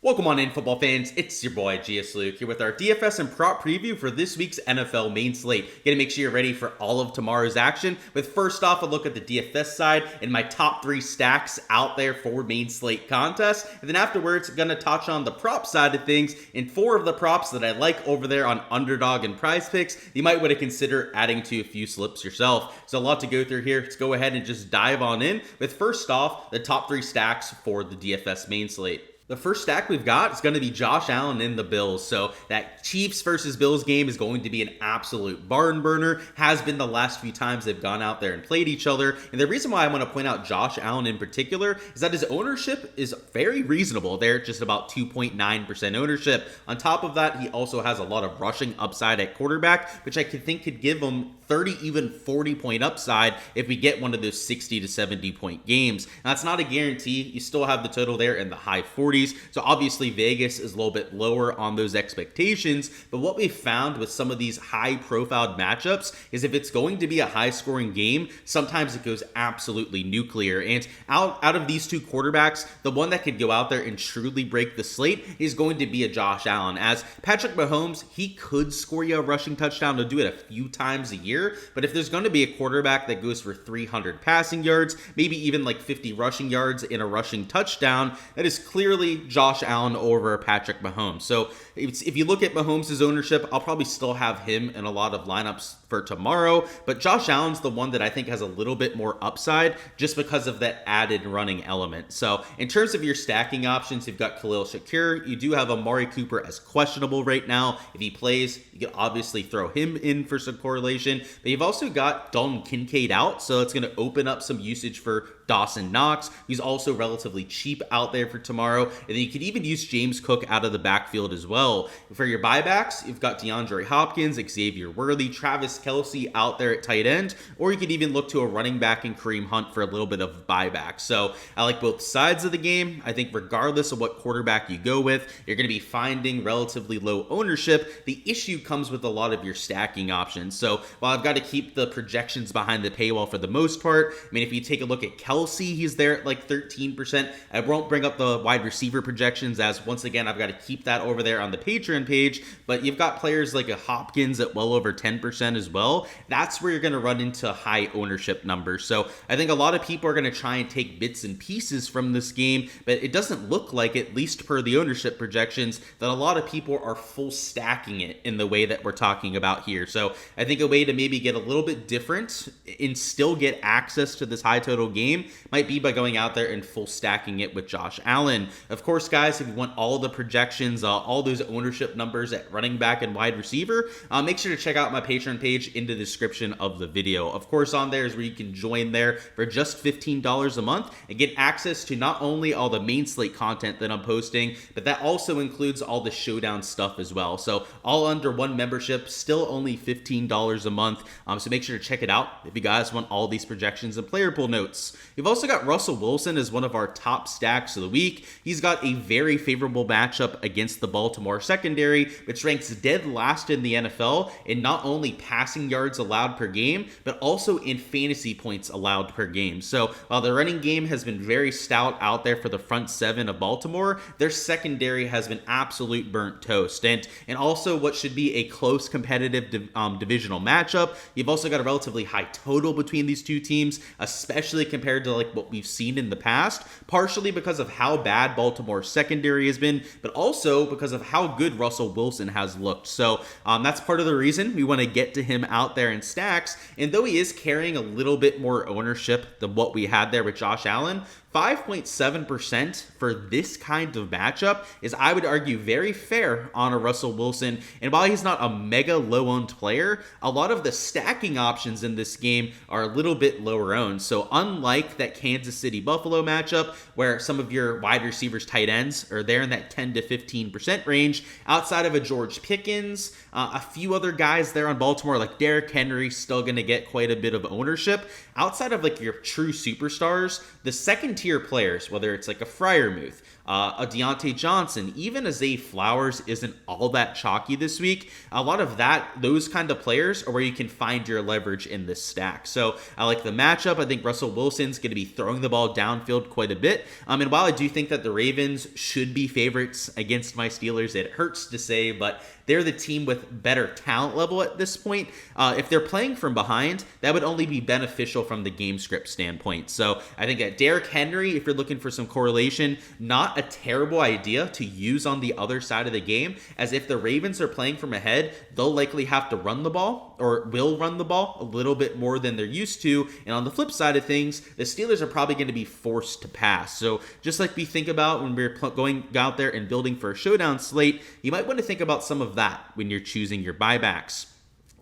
Welcome on in, football fans. It's your boy Gsluke here with our DFS and prop preview for this week's NFL main slate. Gonna make sure you're ready for all of tomorrow's action. With first off, a look at the DFS side and my top 3 stacks out there for main slate contests. And then afterwards, gonna touch on the prop side of things and 4 of the props that I like over there on Underdog and Prize Picks. You might want to consider adding to a few slips yourself. So a lot to go through here. Let's go ahead and just dive on in with first off the top 3 stacks for the DFS main slate. The first stack we've got is going to be Josh Allen and the Bills. So that Chiefs versus Bills game is going to be an absolute barn burner. Has been the last few times they've gone out there and played each other. And the reason why I want to point out Josh Allen in particular is that his ownership is very reasonable. They're just about 2.9% ownership. On top of that, he also has a lot of rushing upside at quarterback, which I think could give him 30, even 40 point upside if we get one of those 60 to 70 point games. Now, that's not a guarantee. You still have the total there in the high 40s. So obviously Vegas is a little bit lower on those expectations. But what we found with some of these high profiled matchups is if it's going to be a high scoring game, sometimes it goes absolutely nuclear. And out of these two quarterbacks, the one that could go out there and truly break the slate is going to be a Josh Allen. As Patrick Mahomes, he could score you a rushing touchdown. He'll do it a few times a year. But if there's going to be a quarterback that goes for 300 passing yards, maybe even like 50 rushing yards in a rushing touchdown, that is clearly Josh Allen over Patrick Mahomes. So if you look at Mahomes' ownership, I'll probably still have him in a lot of lineups for tomorrow, but Josh Allen's the one that I think has a little bit more upside just because of that added running element. So in terms of your stacking options, you've got Khalil Shakir. You do have Amari Cooper as questionable right now. If he plays, you can obviously throw him in for some correlation, but you've also got Dalton Kincaid out, so it's going to open up some usage for Dawson Knox, who's also relatively cheap out there for tomorrow. And then you could even use James Cook out of the backfield as well. For your buybacks, you've got DeAndre Hopkins, Xavier Worthy, Travis Kelce out there at tight end, or you could even look to a running back in Kareem Hunt for a little bit of buyback. So I like both sides of the game. I think regardless of what quarterback you go with, you're going to be finding relatively low ownership. The issue comes with a lot of your stacking options. So while I've got to keep the projections behind the paywall for the most part, I mean, if you take a look at Kelce, he's there at like 13%. I won't bring up the wide receiver projections as once again, I've got to keep that over there on the Patreon page, but you've got players like a Hopkins at well over 10% as well. That's where you're going to run into high ownership numbers. So I think a lot of people are going to try and take bits and pieces from this game, but it doesn't look like, at least per the ownership projections, that a lot of people are full stacking it in the way that we're talking about here. So I think a way to maybe get a little bit different and still get access to this high total game might be by going out there and full stacking it with Josh Allen. Of course, guys, if you want all the projections, all those ownership numbers at running back and wide receiver, make sure to check out my Patreon page in the description of the video. Of course, on there is where you can join there for just $15 a month and get access to not only all the main slate content that I'm posting, but that also includes all the showdown stuff as well. So all under one membership, still only $15 a month. So make sure to check it out if you guys want all these projections and player pool notes. You've also got Russell Wilson as one of our top stacks of the week. He's got a very favorable matchup against the Baltimore secondary, which ranks dead last in the NFL in not only passing yards allowed per game, but also in fantasy points allowed per game. So while the running game has been very stout out there for the front 7 of Baltimore, their secondary has been absolute burnt toast. And also what should be a close competitive divisional matchup, you've also got a relatively high total between these two teams, especially compared to like what we've seen in the past, partially because of how bad Baltimore's secondary has been, but also because of how good Russell Wilson has looked. So that's part of the reason we want to get to him out there in stacks. And though he is carrying a little bit more ownership than what we had there with Josh Allen, 5.7% for this kind of matchup is, I would argue, very fair on a Russell Wilson. And while he's not a mega low-owned player, a lot of the stacking options in this game are a little bit lower owned. So unlike that Kansas City-Buffalo matchup, where some of your wide receivers, tight ends, are there in that 10 to 15% range, outside of a George Pickens, a few other guys there on Baltimore, like Derrick Henry, still going to get quite a bit of ownership. Outside of like your true superstars, the secondary tier players, whether it's like a Freiermuth, a Deontay Johnson, even a Zay Flowers isn't all that chalky this week. A lot of those kind of players are where you can find your leverage in this stack. So I like the matchup. I think Russell Wilson's going to be throwing the ball downfield quite a bit. And while I do think that the Ravens should be favorites against my Steelers, it hurts to say, but they're the team with better talent level at this point. If they're playing from behind, that would only be beneficial from the game script standpoint. So I think that Derrick Henry, if you're looking for some correlation, not a terrible idea to use on the other side of the game, as if the Ravens are playing from ahead, they'll likely have to run the ball, or will run the ball a little bit more than they're used to. And on the flip side of things, the Steelers are probably going to be forced to pass. So just like we think about when we're going out there and building for a showdown slate, you might want to think about some of that when you're choosing your buybacks.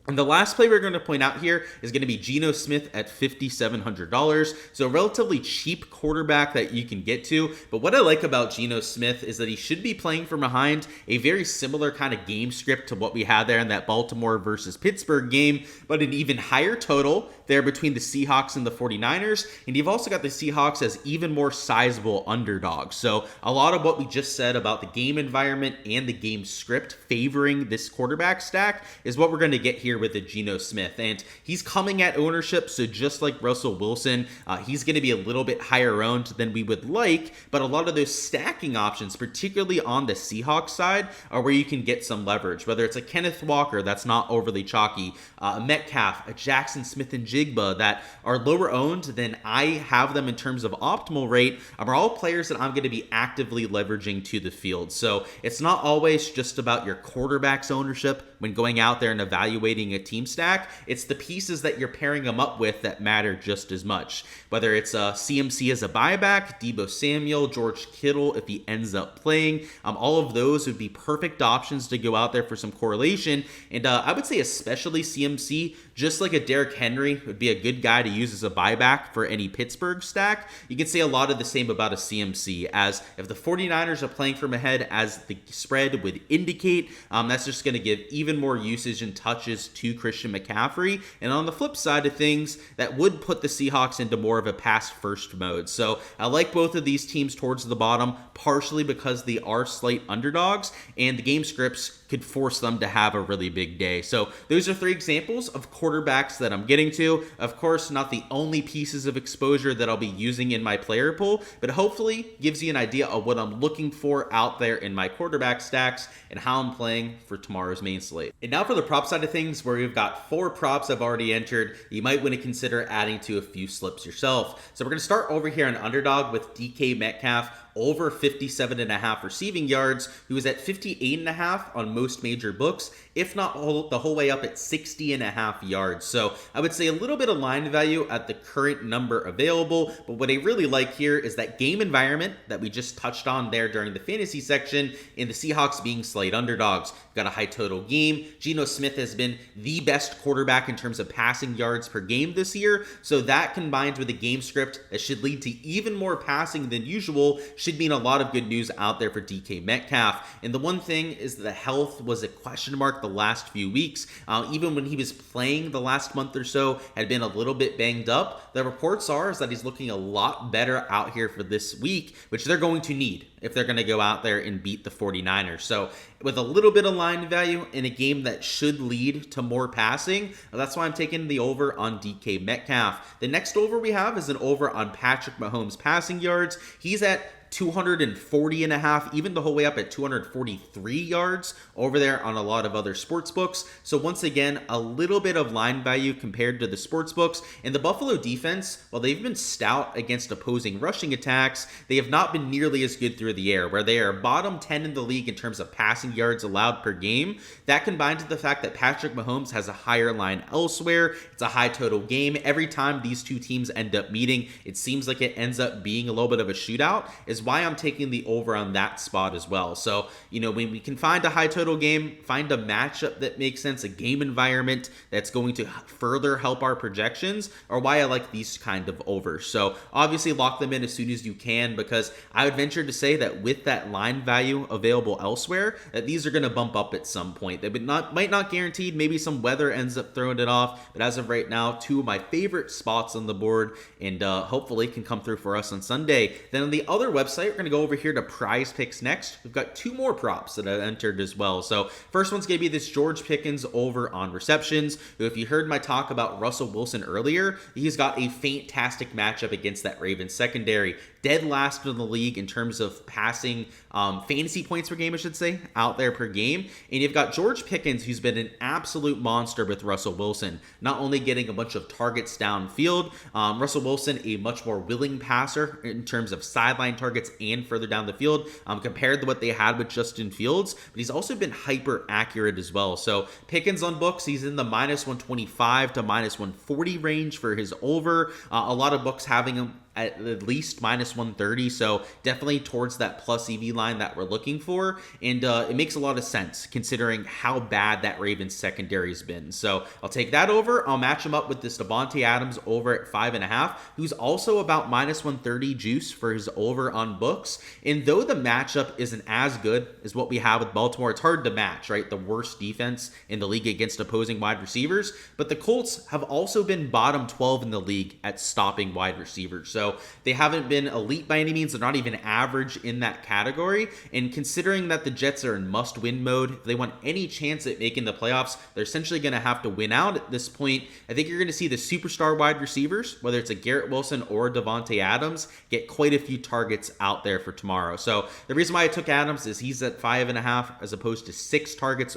And the last play we're going to point out here is going to be Geno Smith at $5,700. So a relatively cheap quarterback that you can get to. But what I like about Geno Smith is that he should be playing from behind, a very similar kind of game script to what we had there in that Baltimore versus Pittsburgh game, but an even higher total there between the Seahawks and the 49ers. And you've also got the Seahawks as even more sizable underdogs. So a lot of what we just said about the game environment and the game script favoring this quarterback stack is what we're going to get here with the Geno Smith. And he's coming at ownership, so just like Russell Wilson, he's going to be a little bit higher owned than we would like, but a lot of those stacking options, particularly on the Seahawks side, are where you can get some leverage, whether it's a Kenneth Walker that's not overly chalky, a Metcalf, a Jackson Smith and Jigba that are lower owned than I have them in terms of optimal rate, are all players that I'm going to be actively leveraging to the field. So it's not always just about your quarterback's ownership when going out there and evaluating a team stack. It's the pieces that you're pairing them up with that matter just as much. Whether it's a CMC as a buyback, Deebo Samuel, George Kittle if he ends up playing, all of those would be perfect options to go out there for some correlation. And I would say especially CMC, just like a Derrick Henry, would be a good guy to use as a buyback for any Pittsburgh stack. You can say a lot of the same about a CMC, as if the 49ers are playing from ahead as the spread would indicate, that's just going to give even more usage and touches to Christian McCaffrey. And on the flip side of things, that would put the Seahawks into more of a pass-first mode. So I like both of these teams towards the bottom, partially because they are slight underdogs, and the game scripts could force them to have a really big day. So those are 3 examples of quarterbacks that I'm getting to. Of course, not the only pieces of exposure that I'll be using in my player pool, but hopefully gives you an idea of what I'm looking for out there in my quarterback stacks and how I'm playing for tomorrow's main slate. And now for the prop side of things, where we've got 4 props I've already entered. You might want to consider adding to a few slips yourself. So we're going to start over here on Underdog with DK Metcalf over 57.5 receiving yards, who is at 58.5 on most major books, if not the whole way up at 60.5 yards. So I would say a little bit of line value at the current number available, but what I really like here is that game environment that we just touched on there during the fantasy section, in the Seahawks being slight underdogs. Got a high total game. Geno Smith has been the best quarterback in terms of passing yards per game this year, so that combined with a game script that should lead to even more passing than usual should mean a lot of good news out there for DK Metcalf. And the one thing is that the health was a question mark the last few weeks. Even when he was playing the last month or so, had been a little bit banged up. The reports are is that he's looking a lot better out here for this week, which they're going to need if they're going to go out there and beat the 49ers. So with a little bit of line value in a game that should lead to more passing, that's why I'm taking the over on DK Metcalf. The next over we have is an over on Patrick Mahomes passing yards. He's at 240.5, even the whole way up at 243 yards over there on a lot of other sports books. So once again, a little bit of line value compared to the sports books. And the Buffalo defense, while they've been stout against opposing rushing attacks, they have not been nearly as good through the air, where they are bottom 10 in the league in terms of passing yards allowed per game. That combined with the fact that Patrick Mahomes has a higher line elsewhere, it's a high total game. Every time these two teams end up meeting, it seems like it ends up being a little bit of a shootout, is why I'm taking the over on that spot as well. So, when we can find a high total game, find a matchup that makes sense, a game environment that's going to further help our projections, or why I like these kind of overs. So obviously lock them in as soon as you can, because I would venture to say that with that line value available elsewhere, that these are going to bump up at some point. They might not guaranteed. Maybe some weather ends up throwing it off. But as of right now, two of my favorite spots on the board, and hopefully can come through for us on Sunday. Then on the other website, we're going to go over here to Prize Picks next. We've got two more props that I've entered as well. So first one's going to be this George Pickens over on receptions, who, if you heard my talk about Russell Wilson earlier, he's got a fantastic matchup against that Ravens secondary. Dead last in the league in terms of passing fantasy points per game, I should say, out there per game. And you've got George Pickens, who's been an absolute monster with Russell Wilson, not only getting a bunch of targets downfield, Russell Wilson, a much more willing passer in terms of sideline targets and further down the field compared to what they had with Justin Fields, but he's also been hyper accurate as well. So Pickens on books, he's in the minus 125 to minus 140 range for his over. A lot of books having him at least minus 130, so definitely towards that plus EV line that we're looking for, and it makes a lot of sense considering how bad that Ravens secondary has been. So I'll take that over. I'll match him up with this Davante Adams over at 5.5, who's also about minus 130 juice for his over on books. And though the matchup isn't as good as what we have with Baltimore, it's hard to match, right? The worst defense in the league against opposing wide receivers, but the Colts have also been bottom 12 in the league at stopping wide receivers. So they haven't been elite by any means. They're not even average in that category. And considering that the Jets are in must-win mode, if they want any chance at making the playoffs, they're essentially going to have to win out at this point. I think you're going to see the superstar wide receivers, whether it's a Garrett Wilson or Davante Adams, get quite a few targets out there for tomorrow. So the reason why I took Adams is he's at 5.5 as opposed to 6 targets,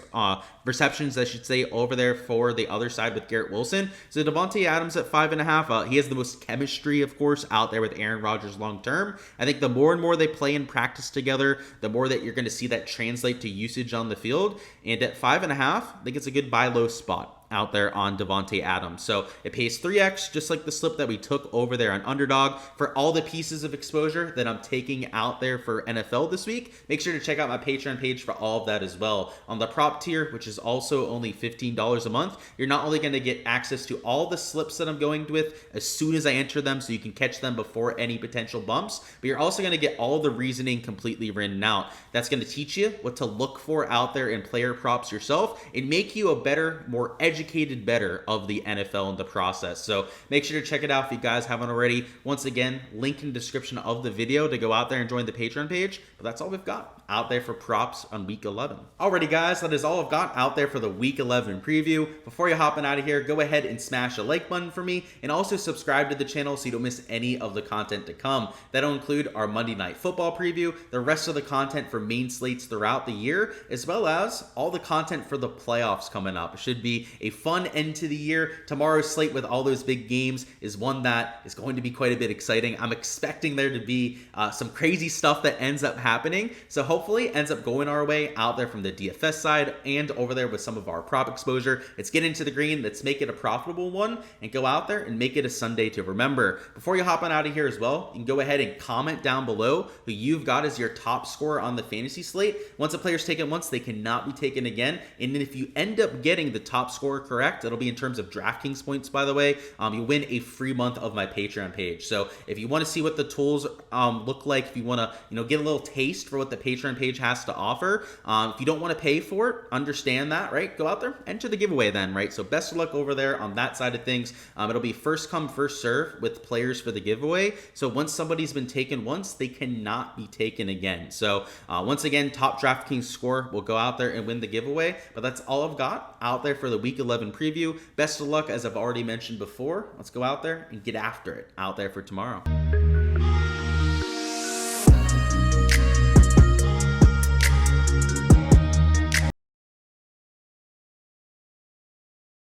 receptions, I should say, over there for the other side with Garrett Wilson. So Davante Adams at 5.5, he has the most chemistry, of course, out there with Aaron Rodgers long term. I think the more and more they play and practice together, the more that you're going to see that translate to usage on the field. And at 5.5, I think it's a good buy low spot out there on Davante Adams. So it pays 3x, just like the slip that we took over there on Underdog. For all the pieces of exposure that I'm taking out there for NFL this week, make sure to check out my Patreon page for all of that as well. On the prop tier, which is also only $15 a month, you're not only going to get access to all the slips that I'm going with as soon as I enter them, so you can catch them before any potential bumps, but you're also going to get all the reasoning completely written out. That's going to teach you what to look for out there in player props yourself and make you a better, more educated better of the NFL in the process. So make sure to check it out if you guys haven't already. Once again, link in the description of the video to go out there and join the Patreon page. But that's all we've got out there for props on week 11. Alrighty guys, that is all I've got out there for the week 11 preview. Before you hopping out of here, go ahead and smash a like button for me and also subscribe to the channel so you don't miss any of the content to come. That'll include our Monday Night Football preview, the rest of the content for main slates throughout the year, as well as all the content for the playoffs coming up. It should be a fun end to the year. Tomorrow's slate with all those big games is one that is going to be quite a bit exciting. I'm expecting there to be some crazy stuff that ends up happening. So hopefully ends up going our way out there from the DFS side and over there with some of our prop exposure. Let's get into the green. Let's make it a profitable one and go out there and make it a Sunday to remember. Before you hop on out of here as well, you can go ahead and comment down below who you've got as your top scorer on the fantasy slate. Once a player's taken once, they cannot be taken again. And if you end up getting the top scorer correct, it'll be in terms of Draftkings points, by the way. You win a free month of my Patreon page. So if you want to see what the tools look like, if you want to get a little taste for what the Patreon page has to offer, if you don't want to pay for it, understand that, right? Go out there, enter the giveaway then, right? So best of luck over there on that side of things. It'll be first come, first serve with players for the giveaway. So once somebody's been taken once, they cannot be taken again. So once again, top Draftkings score will go out there and win the giveaway. But that's all I've got out there for the Week 11 preview. Best of luck, as I've already mentioned before. Let's go out there and get after it out there for tomorrow.